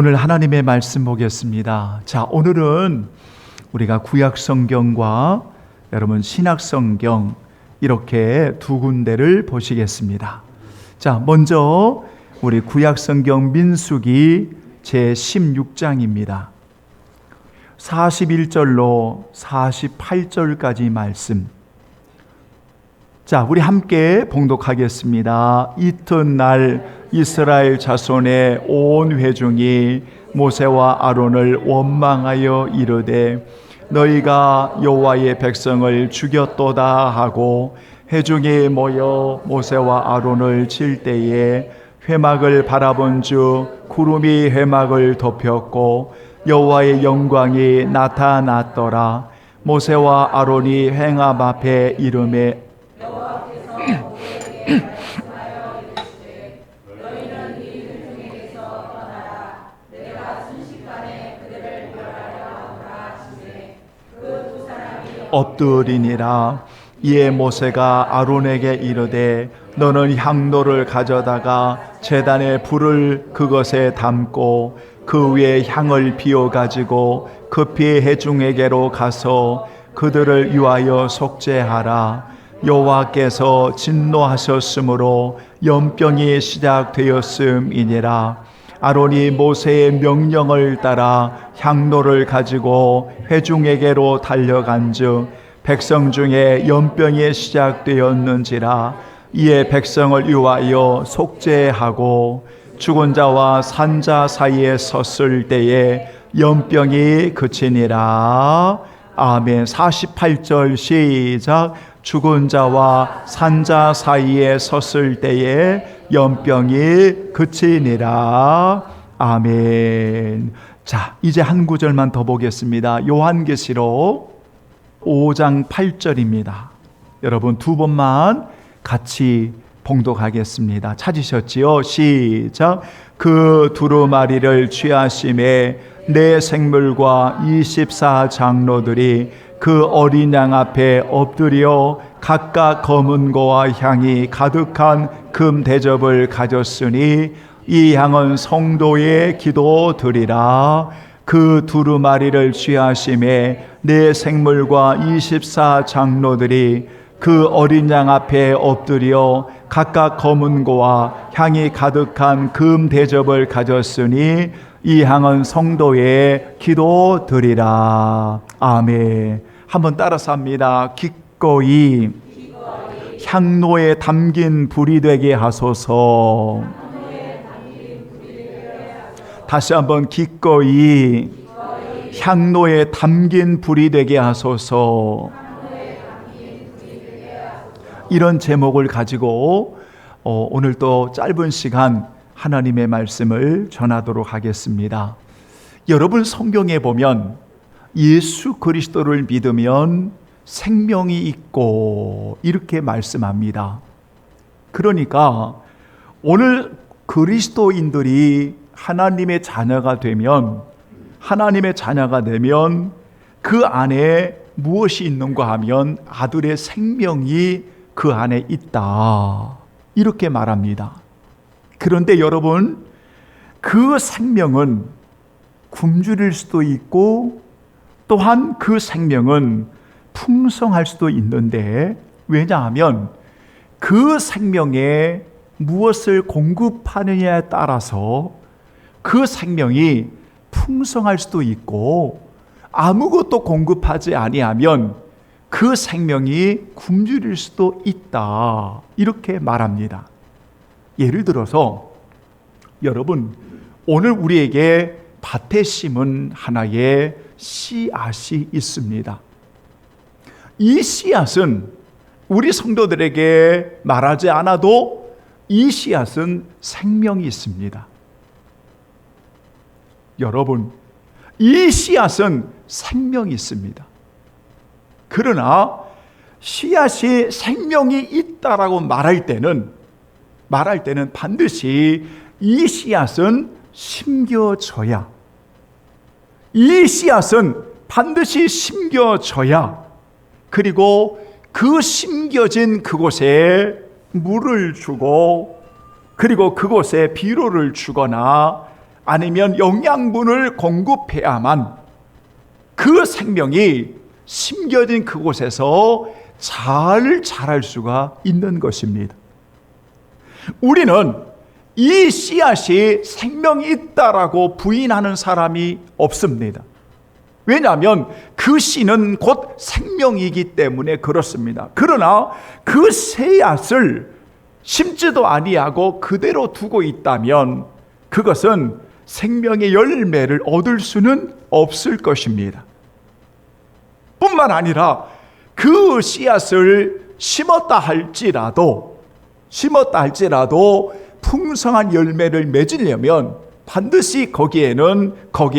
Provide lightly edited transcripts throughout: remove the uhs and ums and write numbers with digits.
오늘 하나님의 말씀 보겠습니다. 자, 오늘은 우리가 구약 성경과 여러분 신약 성경 이렇게 두 군데를 보시겠습니다. 자, 먼저 우리 구약 성경 민수기 제 16장입니다. 41절로 48절까지 말씀. 자, 우리 함께 봉독하겠습니다. 이튿날 이스라엘 자손의 온 회중이 모세와 아론을 원망하여 이르되 너희가 여호와의 백성을 죽였도다 하고 회중이 모여 모세와 아론을 칠 때에 회막을 바라본 주 구름이 회막을 덮였고 여호와의 영광이 나타났더라. 모세와 아론이 회막 앞에 이르매 엎드리니라. 이에 모세가 아론에게 이르되 너는 향로를 가져다가 제단에 불을 그것에 담고 그 위에 향을 피워 가지고 급히 회중에게로 가서 그들을 위하여 속죄하라. 여호와께서 진노하셨으므로 연병이 시작되었음이니라. 아론이 모세의 명령을 따라 향로를 가지고 회중에게로 달려간즉 백성 중에 연병이 시작되었는지라. 이에 백성을 위하여 속죄하고 죽은 자와 산 자 사이에 섰을 때에 연병이 그치니라. 아멘. 48절 시작. 죽은 자와 산 자 사이에 섰을 때에 연병이 그치니라. 아멘. 자, 이제 한 구절만 더 보겠습니다. 요한계시록 5장 8절입니다. 여러분 두 번만 같이 봉독하겠습니다. 찾으셨지요? 시작. 그 두루마리를 취하심에 네 생물과 24 장로들이 그 어린 양 앞에 엎드려 각각 검은 고와 향이 가득한 금 대접을 가졌으니 이 향은 성도의 기도드리라. 그 두루마리를 취하심에 네 생물과 24 장로들이 그 어린 양 앞에 엎드려 각각 검은 고와 향이 가득한 금 대접을 가졌으니 이 향은 성도의 기도드리라. 아멘. 한번 따라서 합니다. 기꺼이 향로에 담긴 불이 되게 하소서. 다시 한번 기꺼이 향로에 담긴 불이 되게 하소서. 이런 제목을 가지고 오늘 또 짧은 시간 하나님의 말씀을 전하도록 하겠습니다. 여러분 성경에 보면 예수 그리스도를 믿으면 생명이 있고 이렇게 말씀합니다. 그러니까 오늘 그리스도인들이 하나님의 자녀가 되면 그 안에 무엇이 있는가 하면 아들의 생명이 그 안에 있다. 이렇게 말합니다. 그런데 여러분, 그 생명은 굶주릴 수도 있고 또한 그 생명은 풍성할 수도 있는데, 왜냐하면 그 생명에 무엇을 공급하느냐에 따라서 그 생명이 풍성할 수도 있고 아무것도 공급하지 아니하면 그 생명이 굶주릴 수도 있다. 이렇게 말합니다. 예를 들어서 여러분, 오늘 우리에게 밭에 심은 하나의 씨앗이 있습니다. 이 씨앗은 우리 성도들에게 말하지 않아도 이 씨앗은 생명이 있습니다. 여러분, 이 씨앗은 생명이 있습니다. 그러나 씨앗이 생명이 있다라고 말할 때는 반드시 이 씨앗은 심겨져야, 그리고 그 심겨진 그곳에 물을 주고 그리고 그곳에 비료를 주거나 아니면 영양분을 공급해야만 그 생명이 심겨진 그곳에서 잘 자랄 수가 있는 것입니다. 우리는 이 씨앗이 생명이 있다라고 부인하는 사람이 없습니다. 왜냐하면 그 씨는 곧 생명이기 때문에 그렇습니다. 그러나 그 씨앗을 심지도 아니하고 그대로 두고 있다면 그것은 생명의 열매를 얻을 수는 없을 것입니다. 뿐만 아니라 그 씨앗을 심었다 할지라도 풍성한 열매를 맺으려면 반드시 거기에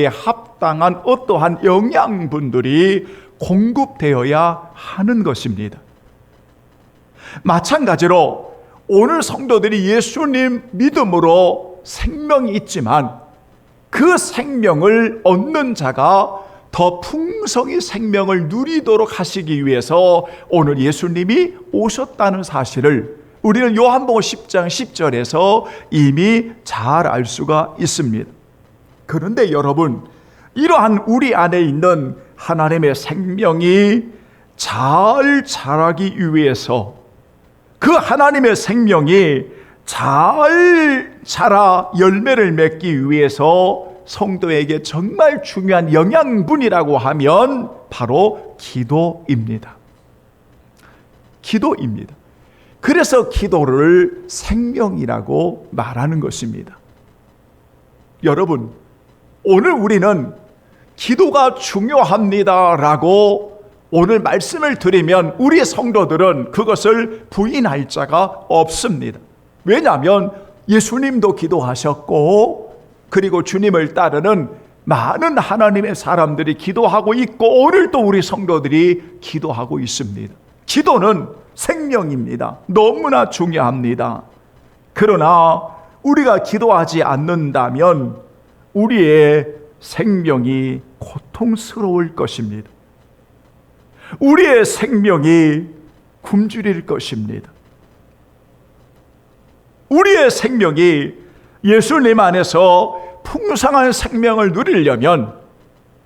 합당한 어떠한 영양분들이 공급되어야 하는 것입니다. 마찬가지로 오늘 성도들이 예수님 믿음으로 생명이 있지만 그 생명을 얻는 자가 더 풍성히 생명을 누리도록 하시기 위해서 오늘 예수님이 오셨다는 사실을 우리는 요한복음 10장 10절에서 이미 잘 알 수가 있습니다. 그런데 여러분, 이러한 우리 안에 있는 하나님의 생명이 잘 자라기 위해서, 그 하나님의 생명이 잘 자라 열매를 맺기 위해서 성도에게 정말 중요한 영양분이라고 하면 바로 기도입니다. 기도입니다. 그래서 기도를 생명이라고 말하는 것입니다. 여러분, 오늘 우리는 기도가 중요합니다라고 오늘 말씀을 드리면 우리 성도들은 그것을 부인할 자가 없습니다. 왜냐하면 예수님도 기도하셨고, 그리고 주님을 따르는 많은 하나님의 사람들이 기도하고 있고, 오늘도 우리 성도들이 기도하고 있습니다. 기도는 생명입니다. 너무나 중요합니다. 그러나 우리가 기도하지 않는다면 우리의 생명이 고통스러울 것입니다. 우리의 생명이 굶주릴 것입니다. 우리의 생명이 예수님 안에서 풍성한 생명을 누리려면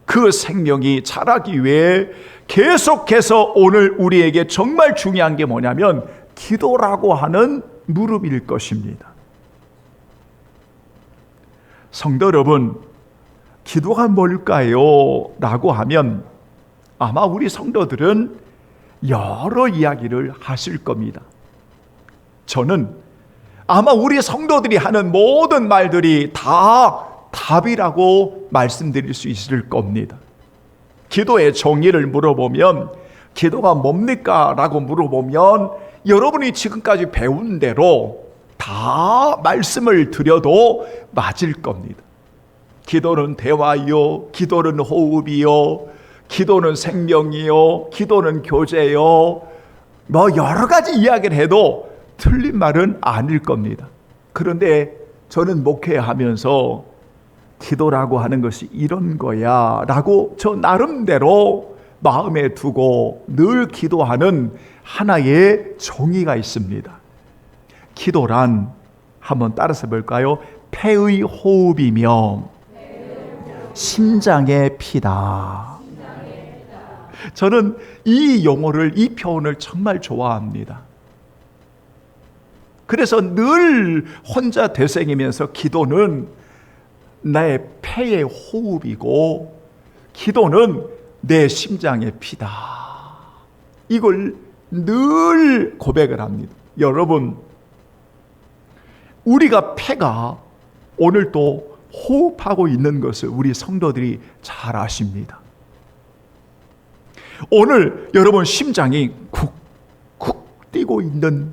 그 생명이 자라기 위해 계속해서 오늘 우리에게 정말 중요한 게 뭐냐면 기도라고 하는 무릎일 것입니다. 성도 여러분, 기도가 뭘까요? 라고 하면 아마 우리 성도들은 여러 이야기를 하실 겁니다. 저는 아마 우리 성도들이 하는 모든 말들이 다 답이라고 말씀드릴 수 있을 겁니다. 기도의 정의를 물어보면 기도가 뭡니까? 라고 물어보면 여러분이 지금까지 배운 대로 다 말씀을 드려도 맞을 겁니다. 기도는 대화요, 기도는 호흡이요, 기도는 생명이요, 기도는 교제요, 뭐 여러 가지 이야기를 해도 틀린 말은 아닐 겁니다. 그런데 저는 목회하면서 기도라고 하는 것이 이런 거야 라고 저 나름대로 마음에 두고 늘 기도하는 하나의 정의가 있습니다. 기도란 한번 따라서 볼까요? 폐의 호흡이며 심장의 피다. 저는 이 용어를, 이 표현을 정말 좋아합니다. 그래서 늘 혼자 되새기면서 기도는 내 폐의 호흡이고 기도는 내 심장의 피다. 이걸 늘 고백을 합니다. 여러분, 우리가 폐가 오늘 또 호흡하고 있는 것을 우리 성도들이 잘 아십니다. 오늘 여러분 심장이 쿡쿡 뛰고 있는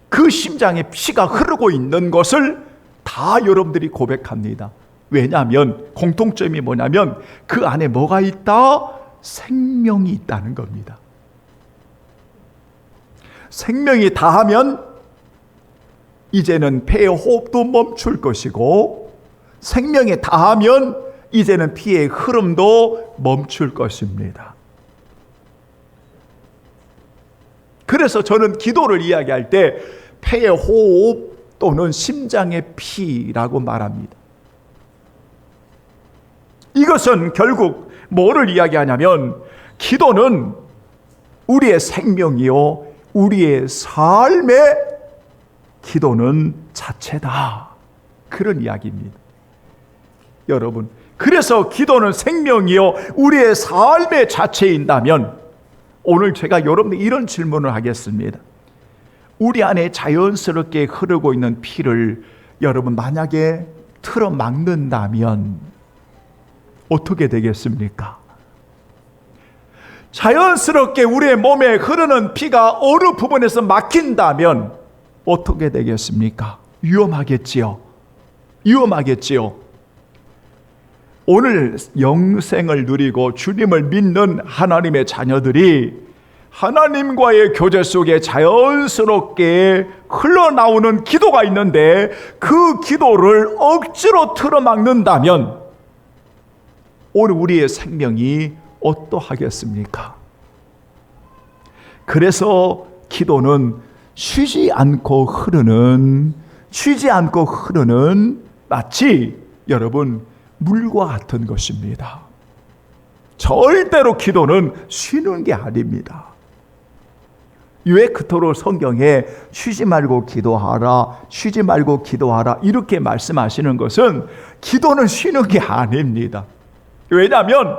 그 심장에 피가 흐르고 있는 것을 다 여러분들이 고백합니다. 왜냐하면 공통점이 뭐냐면 그 안에 뭐가 있다? 생명이 있다는 겁니다. 생명이 다하면 이제는 폐의 호흡도 멈출 것이고, 생명이 다하면 이제는 피의 흐름도 멈출 것입니다. 그래서 저는 기도를 이야기할 때 폐의 호흡 또는 심장의 피라고 말합니다. 이것은 결국 뭐를 이야기하냐면 기도는 우리의 생명이요 우리의 삶의 기도는 자체다. 그런 이야기입니다. 여러분, 그래서 기도는 생명이요 우리의 삶의 자체인다면 오늘 제가 여러분들 이런 질문을 하겠습니다. 우리 안에 자연스럽게 흐르고 있는 피를 여러분 만약에 틀어막는다면 어떻게 되겠습니까? 자연스럽게 우리의 몸에 흐르는 피가 어느 부분에서 막힌다면 어떻게 되겠습니까? 위험하겠지요. 오늘 영생을 누리고 주님을 믿는 하나님의 자녀들이 하나님과의 교제 속에 자연스럽게 흘러나오는 기도가 있는데 그 기도를 억지로 틀어막는다면 오늘 우리의 생명이 어떠하겠습니까? 그래서 기도는 쉬지 않고 흐르는 마치 여러분 물과 같은 것입니다. 절대로 기도는 쉬는 게 아닙니다. 왜 그토록 성경에 쉬지 말고 기도하라 이렇게 말씀하시는 것은 기도는 쉬는 게 아닙니다. 왜냐하면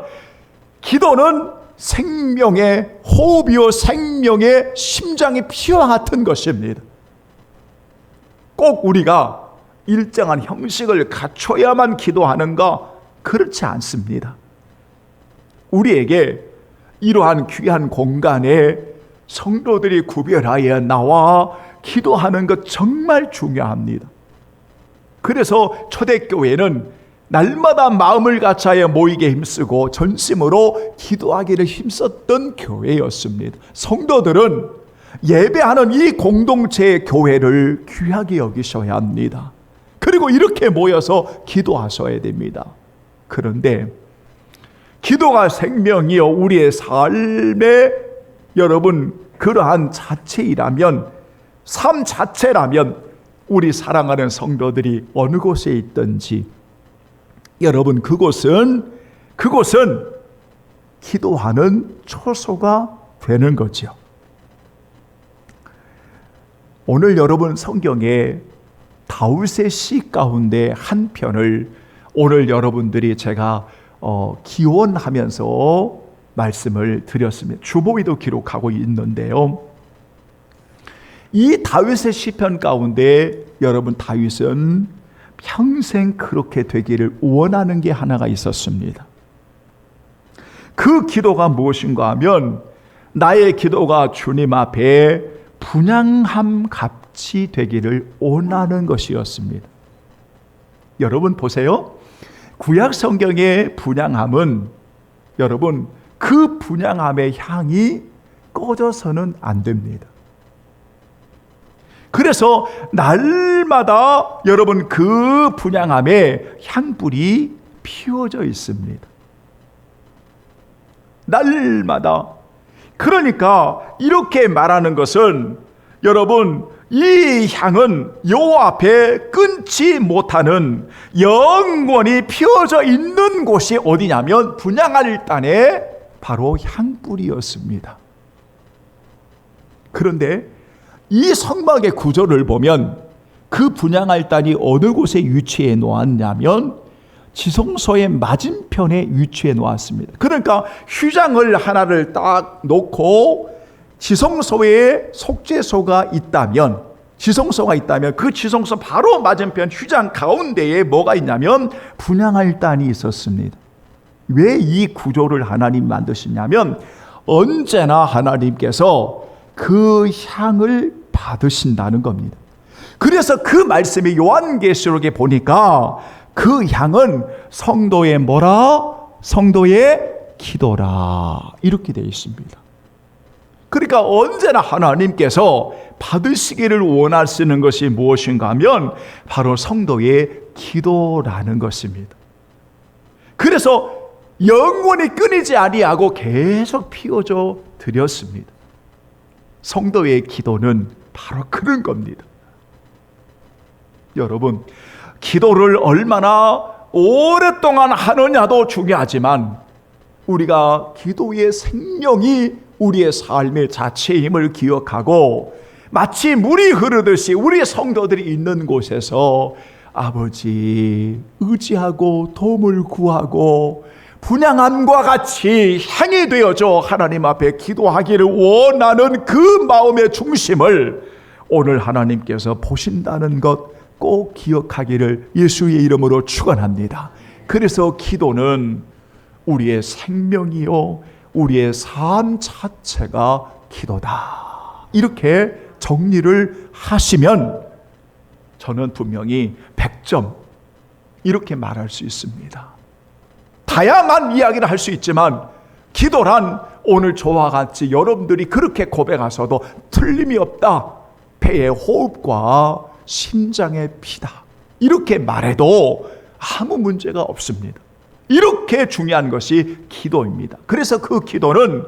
기도는 생명의 호흡이요 생명의 심장의 피와 같은 것입니다. 꼭 우리가 일정한 형식을 갖춰야만 기도하는가? 그렇지 않습니다. 우리에게 이러한 귀한 공간에 성도들이 구별하여 나와 기도하는 것 정말 중요합니다. 그래서 초대교회는 날마다 마음을 같이하여 모이게 힘쓰고 전심으로 기도하기를 힘썼던 교회였습니다. 성도들은 예배하는 이 공동체의 교회를 귀하게 여기셔야 합니다. 그리고 이렇게 모여서 기도하셔야 됩니다. 그런데 기도가 생명이요 우리의 삶의 여러분 그러한 자체이라면 삶 자체라면 우리 사랑하는 성도들이 어느 곳에 있든지 여러분 그곳은 기도하는 초소가 되는 거죠. 오늘 여러분 성경에 다윗의 시 가운데 한 편을 오늘 여러분들이 제가 기원하면서 말씀을 드렸습니다. 주보위도 기록하고 있는데요. 이 다윗의 시편 가운데 여러분 다윗은 평생 그렇게 되기를 원하는 게 하나가 있었습니다. 그 기도가 무엇인가 하면 나의 기도가 주님 앞에 분향함 같이 되기를 원하는 것이었습니다. 여러분 보세요. 구약 성경의 분향함은 여러분 그 분향함의 향이 꺼져서는 안 됩니다. 그래서 날마다 여러분 그 분향함에 향불이 피워져 있습니다. 날마다. 그러니까 이렇게 말하는 것은 여러분 이 향은 여호와 앞에 끊지 못하는 영원히 피워져 있는 곳이 어디냐면 분향할단에 바로 향불이었습니다. 그런데 이 성막의 구조를 보면 그 분향할단이 어느 곳에 위치해 놓았냐면 지성소의 맞은편에 위치해 놓았습니다. 그러니까 휘장을 하나를 딱 놓고 지성소에 속죄소가 있다면 그 지성소 바로 맞은편 휘장 가운데에 뭐가 있냐면 분향할단이 있었습니다. 왜 이 구조를 하나님 만드시냐면 언제나 하나님께서 그 향을 받으신다는 겁니다. 그래서 그 말씀이 요한계시록에 보니까 그 향은 성도의 뭐라? 성도의 기도라 이렇게 되어 있습니다. 그러니까 언제나 하나님께서 받으시기를 원하시는 것이 무엇인가 하면 바로 성도의 기도라는 것입니다. 그래서 영원히 끊이지 아니하고 계속 피워져 드렸습니다. 성도의 기도는 바로 그런 겁니다. 여러분, 기도를 얼마나 오랫동안 하느냐도 중요하지만 우리가 기도의 생명이 우리의 삶의 자체임을 기억하고 마치 물이 흐르듯이 우리 성도들이 있는 곳에서 아버지 의지하고 도움을 구하고 분향함과 같이 향이 되어져 하나님 앞에 기도하기를 원하는 그 마음의 중심을 오늘 하나님께서 보신다는 것 꼭 기억하기를 예수의 이름으로 축원합니다. 그래서 기도는 우리의 생명이요 우리의 삶 자체가 기도다. 이렇게 정리를 하시면 저는 분명히 100점 이렇게 말할 수 있습니다. 다양한 이야기를 할 수 있지만 기도란 오늘 저와 같이 여러분들이 그렇게 고백하셔도 틀림이 없다. 폐의 호흡과 심장의 피다. 이렇게 말해도 아무 문제가 없습니다. 이렇게 중요한 것이 기도입니다. 그래서 그 기도는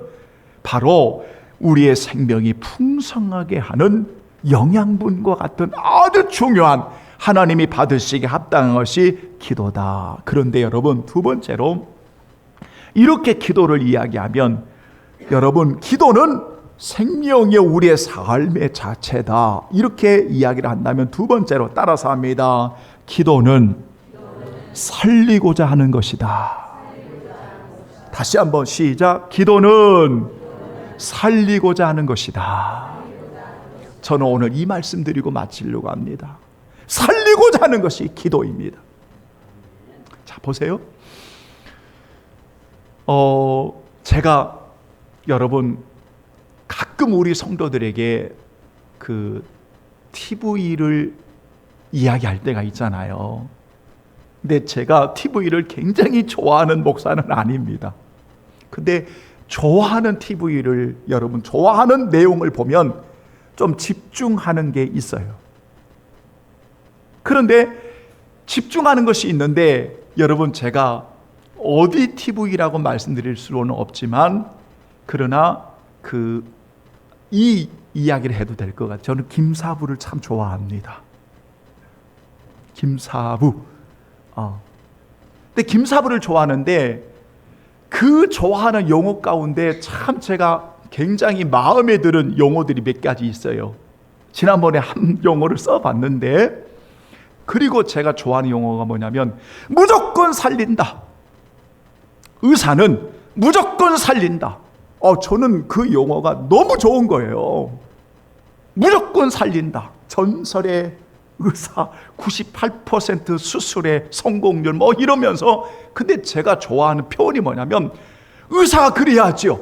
바로 우리의 생명이 풍성하게 하는 영양분과 같은 아주 중요한 하나님이 받으시기에 합당한 것이 기도다. 그런데 여러분 두 번째로 이렇게 기도를 이야기하면 여러분 기도는 생명이 우리의 삶의 자체다. 이렇게 이야기를 한다면 두 번째로 따라서 합니다. 기도는 살리고자 하는 것이다. 다시 한번 시작. 기도는 살리고자 하는 것이다. 저는 오늘 이 말씀 드리고 마치려고 합니다. 살리고자 하는 것이 기도입니다. 자, 보세요. 제가 여러분 가끔 우리 성도들에게 그 TV를 이야기할 때가 있잖아요. 근데 제가 TV를 굉장히 좋아하는 목사는 아닙니다. 근데 좋아하는 TV를 여러분 좋아하는 내용을 보면 좀 집중하는 게 있어요. 그런데 집중하는 것이 있는데 여러분 제가 어디 TV라고 말씀드릴 수는 없지만 그러나 이 이야기를 해도 될 것 같아요. 저는 김사부를 참 좋아합니다. 김사부. 근데 김사부를 좋아하는데 그 좋아하는 용어 가운데 참 제가 굉장히 마음에 드는 용어들이 몇 가지 있어요. 지난번에 한 용어를 써봤는데 그리고 제가 좋아하는 용어가 뭐냐면 무조건 살린다. 의사는 무조건 살린다. 저는 그 용어가 너무 좋은 거예요. 무조건 살린다. 전설의 의사 98% 수술의 성공률 뭐 이러면서 근데 제가 좋아하는 표현이 뭐냐면 의사가 그래야지요.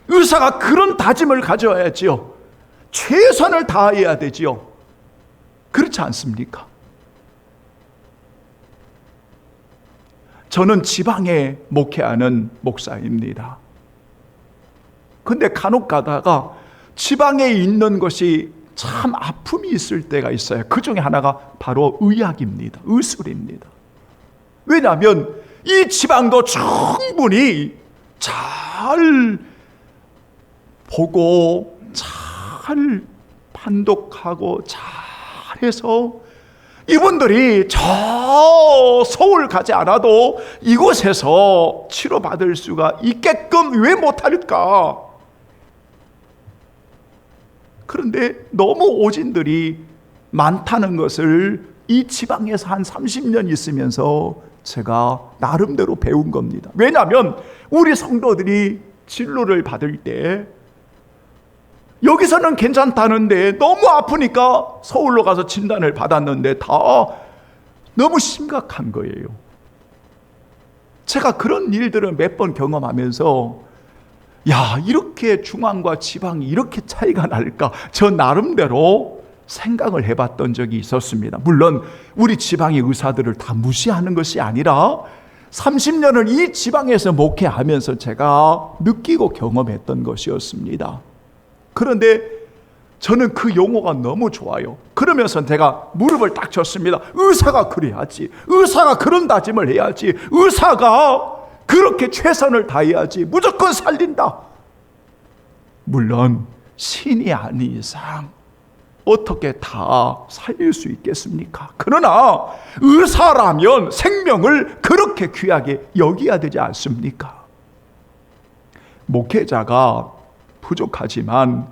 의사가 그런 다짐을 가져야지요. 최선을 다해야 되지요. 그렇지 않습니까? 저는 지방에 목회하는 목사입니다. 근데 간혹 가다가 지방에 있는 것이 참 아픔이 있을 때가 있어요. 그 중에 하나가 바로 의학입니다. 의술입니다. 왜냐하면 이 지방도 충분히 잘 보고 잘 판독하고 잘해서 이분들이 저 서울 가지 않아도 이곳에서 치료받을 수가 있게끔 왜 못할까? 그런데 너무 오진들이 많다는 것을 이 지방에서 한 30년 있으면서 제가 나름대로 배운 겁니다. 왜냐하면 우리 성도들이 진료를 받을 때 여기서는 괜찮다는데 너무 아프니까 서울로 가서 진단을 받았는데 다 너무 심각한 거예요. 제가 그런 일들을 몇 번 경험하면서 야, 이렇게 중앙과 지방이 이렇게 차이가 날까? 저 나름대로 생각을 해봤던 적이 있었습니다. 물론 우리 지방의 의사들을 다 무시하는 것이 아니라 30년을 이 지방에서 목회하면서 제가 느끼고 경험했던 것이었습니다. 그런데 저는 그 용어가 너무 좋아요. 그러면서 제가 무릎을 딱 쳤습니다. 의사가 그래야지. 의사가 그런 다짐을 해야지. 의사가 그렇게 최선을 다해야지. 무조건 살린다. 물론 신이 아닌 이상 어떻게 다 살릴 수 있겠습니까? 그러나 의사라면 생명을 그렇게 귀하게 여겨야 되지 않습니까? 목회자가 부족하지만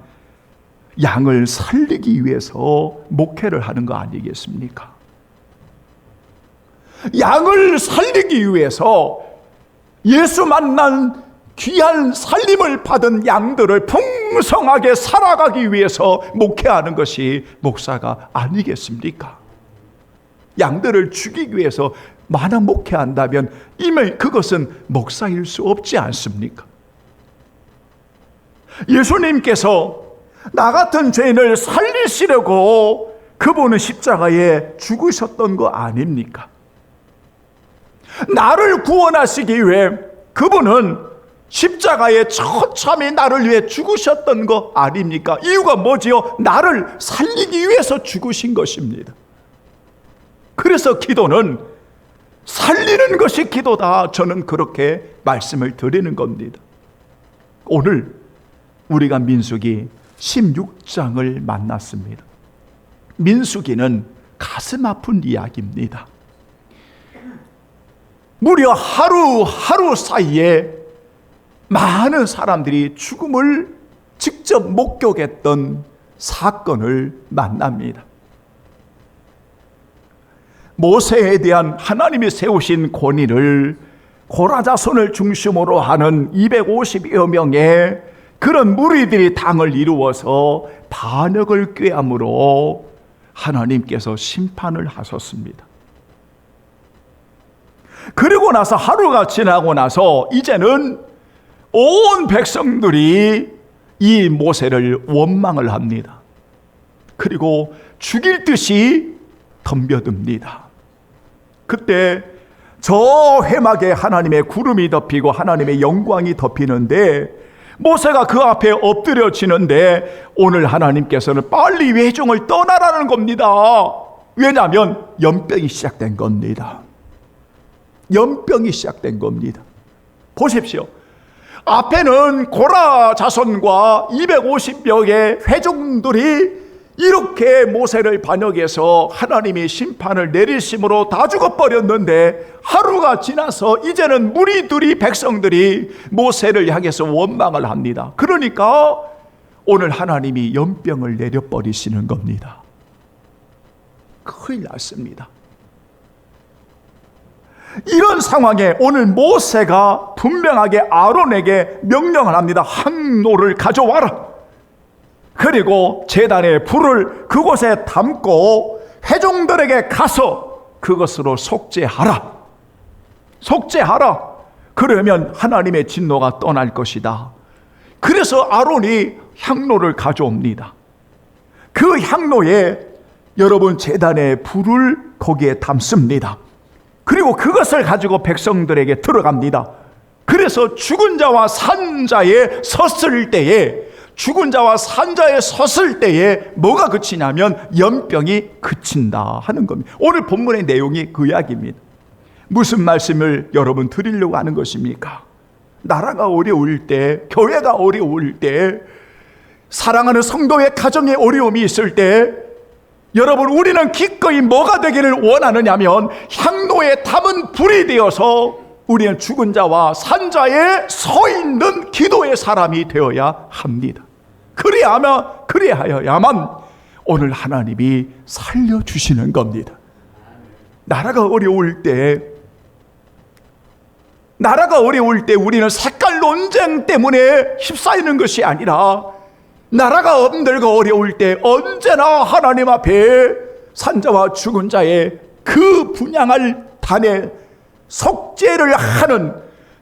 양을 살리기 위해서 목회를 하는 거 아니겠습니까? 양을 살리기 위해서 예수 만난 귀한 살림을 받은 양들을 풍성하게 살아가기 위해서 목회하는 것이 목사가 아니겠습니까? 양들을 죽이기 위해서 만약 목회한다면 이미 그것은 목사일 수 없지 않습니까? 예수님께서 나 같은 죄인을 살리시려고 그분은 십자가에 죽으셨던 거 아닙니까? 나를 구원하시기 위해 그분은 십자가에 처참히 나를 위해 죽으셨던 거 아닙니까? 이유가 뭐지요? 나를 살리기 위해서 죽으신 것입니다. 그래서 기도는 살리는 것이 기도다. 저는 그렇게 말씀을 드리는 겁니다. 오늘 우리가 민수기 16장을 만났습니다. 민수기는 가슴 아픈 이야기입니다. 무려 하루 사이에 많은 사람들이 죽음을 직접 목격했던 사건을 만납니다. 모세에 대한 하나님이 세우신 권위를 고라 자손을 중심으로 하는 250여 명의 그런 무리들이 당을 이루어서 반역을 꾀함으로 하나님께서 심판을 하셨습니다. 그리고 나서 하루가 지나고 나서 이제는 온 백성들이 이 모세를 원망을 합니다. 그리고 죽일 듯이 덤벼듭니다. 그때 저 회막에 하나님의 구름이 덮이고 하나님의 영광이 덮이는데 모세가 그 앞에 엎드려지는데 오늘 하나님께서는 빨리 회중을 떠나라는 겁니다. 왜냐하면 연병이 시작된 겁니다. 연병이 시작된 겁니다. 보십시오. 앞에는 고라 자손과 250명의 회중들이 이렇게 모세를 반역해서 하나님이 심판을 내리심으로 다 죽어버렸는데 하루가 지나서 이제는 무리들이 백성들이 모세를 향해서 원망을 합니다. 그러니까 오늘 하나님이 연병을 내려버리시는 겁니다. 큰일 났습니다. 이런 상황에 오늘 모세가 분명하게 아론에게 명령을 합니다. 항로를 가져와라. 그리고 제단의 불을 그곳에 담고 회중들에게 가서 그것으로 속죄하라. 속죄하라. 그러면 하나님의 진노가 떠날 것이다. 그래서 아론이 향로를 가져옵니다. 그 향로에 여러분 제단의 불을 거기에 담습니다. 그리고 그것을 가지고 백성들에게 들어갑니다. 그래서 죽은 자와 산 자에 섰을 때에 죽은 자와 산 자에 섰을 때에 뭐가 그치냐면 연병이 그친다 하는 겁니다. 오늘 본문의 내용이 그 이야기입니다. 무슨 말씀을 여러분 드리려고 하는 것입니까? 나라가 어려울 때, 교회가 어려울 때, 사랑하는 성도의 가정에 어려움이 있을 때 여러분 우리는 기꺼이 뭐가 되기를 원하느냐면 향로에 담은 불이 되어서 우리는 죽은 자와 산 자에 서 있는 기도의 사람이 되어야 합니다. 그래야만 오늘 하나님이 살려주시는 겁니다. 나라가 어려울 때 우리는 색깔 논쟁 때문에 휩싸이는 것이 아니라 나라가 엄들고 어려울 때 언제나 하나님 앞에 산자와 죽은 자의 그 분향할 단에 속죄를 하는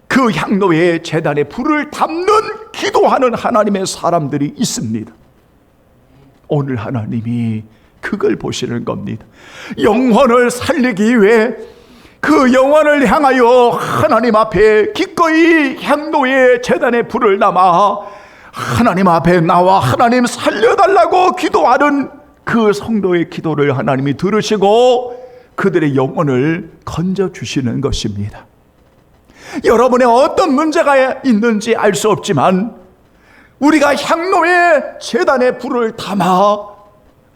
그 향로에 제단에 불을 담는 기도하는 하나님의 사람들이 있습니다. 오늘 하나님이 그걸 보시는 겁니다. 영혼을 살리기 위해 그 영혼을 향하여 하나님 앞에 기꺼이 향로에 제단에 불을 담아 하나님 앞에 나와 하나님 살려달라고 기도하는 그 성도의 기도를 하나님이 들으시고 그들의 영혼을 건져주시는 것입니다. 여러분의 어떤 문제가 있는지 알 수 없지만 우리가 향로에 제단에 불을 담아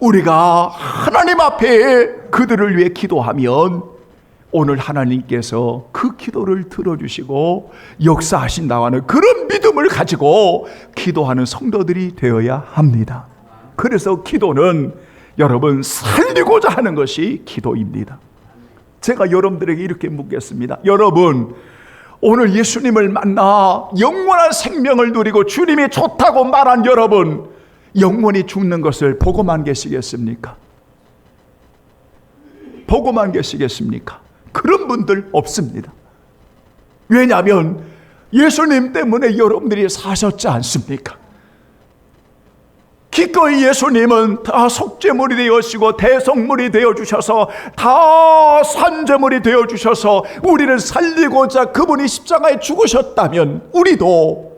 우리가 하나님 앞에 그들을 위해 기도하면 오늘 하나님께서 그 기도를 들어주시고 역사하신다고 하는 그런 믿음을 가지고 기도하는 성도들이 되어야 합니다. 그래서 기도는 여러분 살리고자 하는 것이 기도입니다. 제가 여러분들에게 이렇게 묻겠습니다. 여러분, 오늘 예수님을 만나 영원한 생명을 누리고 주님이 좋다고 말한 여러분, 영원히 죽는 것을 보고만 계시겠습니까? 보고만 계시겠습니까? 그런 분들 없습니다. 왜냐하면 예수님 때문에 여러분들이 사셨지 않습니까? 기꺼이 예수님은 다 속죄물이 되어주시고 대속물이 되어주셔서 다 산제물이 되어주셔서 우리를 살리고자 그분이 십자가에 죽으셨다면 우리도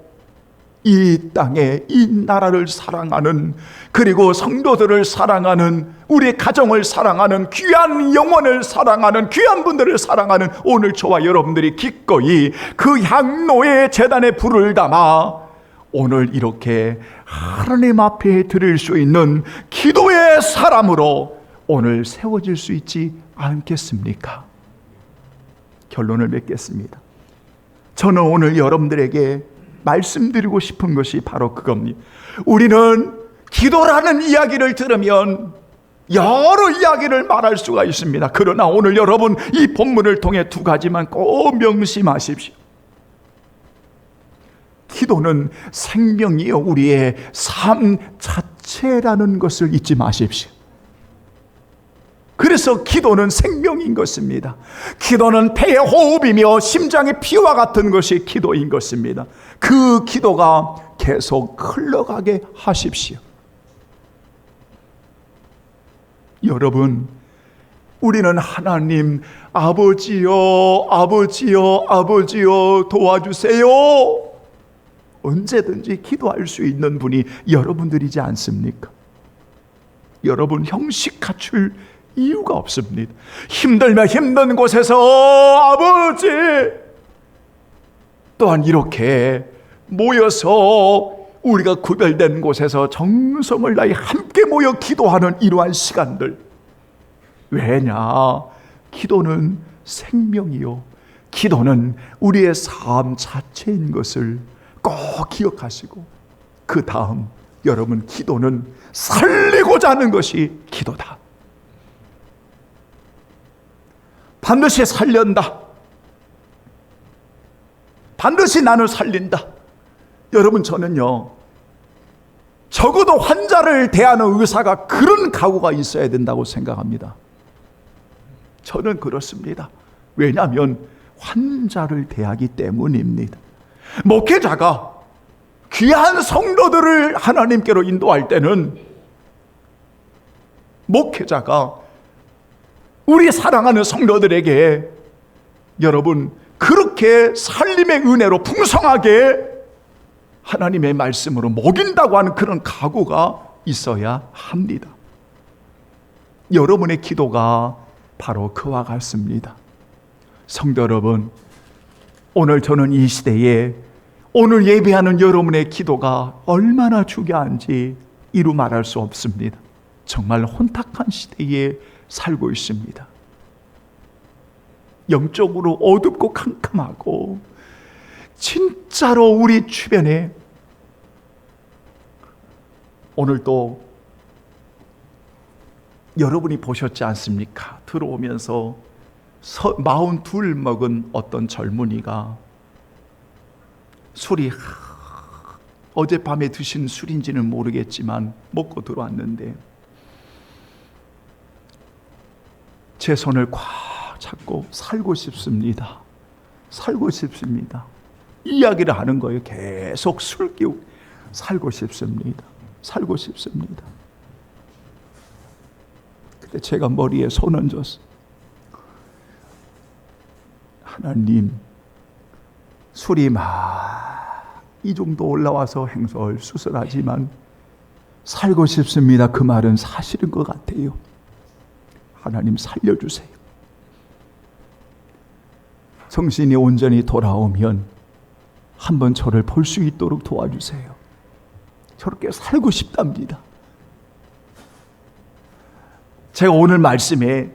이 땅에 이 나라를 사랑하는, 그리고 성도들을 사랑하는, 우리 가정을 사랑하는, 귀한 영혼을 사랑하는, 귀한 분들을 사랑하는 오늘 저와 여러분들이 기꺼이 그 향로의 제단에 불을 담아 오늘 이렇게 하나님 앞에 드릴 수 있는 기도의 사람으로 오늘 세워질 수 있지 않겠습니까? 결론을 맺겠습니다. 저는 오늘 여러분들에게 말씀드리고 싶은 것이 바로 그겁니다. 우리는 기도라는 이야기를 들으면 여러 이야기를 말할 수가 있습니다. 그러나 오늘 여러분 이 본문을 통해 두 가지만 꼭 명심하십시오. 기도는 생명이요 우리의 삶 자체라는 것을 잊지 마십시오. 그래서 기도는 생명인 것입니다. 기도는 폐의 호흡이며 심장의 피와 같은 것이 기도인 것입니다. 그 기도가 계속 흘러가게 하십시오. 여러분, 우리는 하나님 아버지여 아버지여 아버지여 도와주세요, 언제든지 기도할 수 있는 분이 여러분들이지 않습니까? 여러분 형식 갖출 이유가 없습니다. 힘들면 힘든 곳에서 아버지, 또한 이렇게 모여서 우리가 구별된 곳에서 정성을 다해 함께 모여 기도하는 이러한 시간들, 왜냐? 기도는 생명이요 기도는 우리의 삶 자체인 것을 꼭 기억하시고, 그 다음 여러분, 기도는 살리고자 하는 것이 기도다. 반드시 살린다. 반드시 나는 살린다. 여러분, 저는요 적어도 환자를 대하는 의사가 그런 각오가 있어야 된다고 생각합니다. 저는 그렇습니다. 왜냐하면 환자를 대하기 때문입니다. 목회자가 귀한 성도들을 하나님께로 인도할 때는 목회자가 우리 사랑하는 성도들에게 여러분 그렇게 살림의 은혜로 풍성하게 하나님의 말씀으로 먹인다고 하는 그런 각오가 있어야 합니다. 여러분의 기도가 바로 그와 같습니다. 성도 여러분, 오늘 저는 이 시대에 오늘 예배하는 여러분의 기도가 얼마나 중요한지 이루 말할 수 없습니다. 정말 혼탁한 시대에 살고 있습니다. 영적으로 어둡고 캄캄하고, 진짜로 우리 주변에 오늘도 여러분이 보셨지 않습니까? 들어오면서 42 먹은 어떤 젊은이가 술이 어젯밤에 드신 술인지는 모르겠지만 먹고 들어왔는데 제 손을 꽉 잡고 살고 싶습니다. 살고 싶습니다. 이야기를 하는 거예요. 계속 술 끼고 살고 싶습니다. 살고 싶습니다. 그때 제가 머리에 손 얹었어요. 하나님, 술이 막 이 정도 올라와서 행설수설하지만 살고 싶습니다. 그 말은 사실인 것 같아요. 하나님 살려주세요. 정신이 온전히 돌아오면 한번 저를 볼 수 있도록 도와주세요. 저렇게 살고 싶답니다. 제가 오늘 말씀에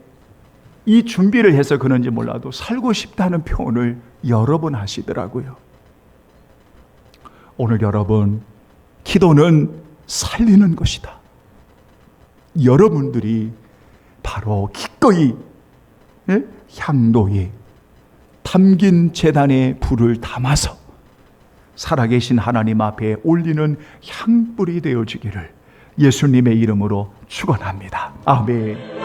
이 준비를 해서 그런지 몰라도 살고 싶다는 표현을 여러 번 하시더라고요. 오늘 여러분, 기도는 살리는 것이다. 여러분들이 바로 기꺼이 향도에 담긴 제단에 불을 담아서 살아계신 하나님 앞에 올리는 향불이 되어지기를 예수님의 이름으로 축원합니다. 아멘.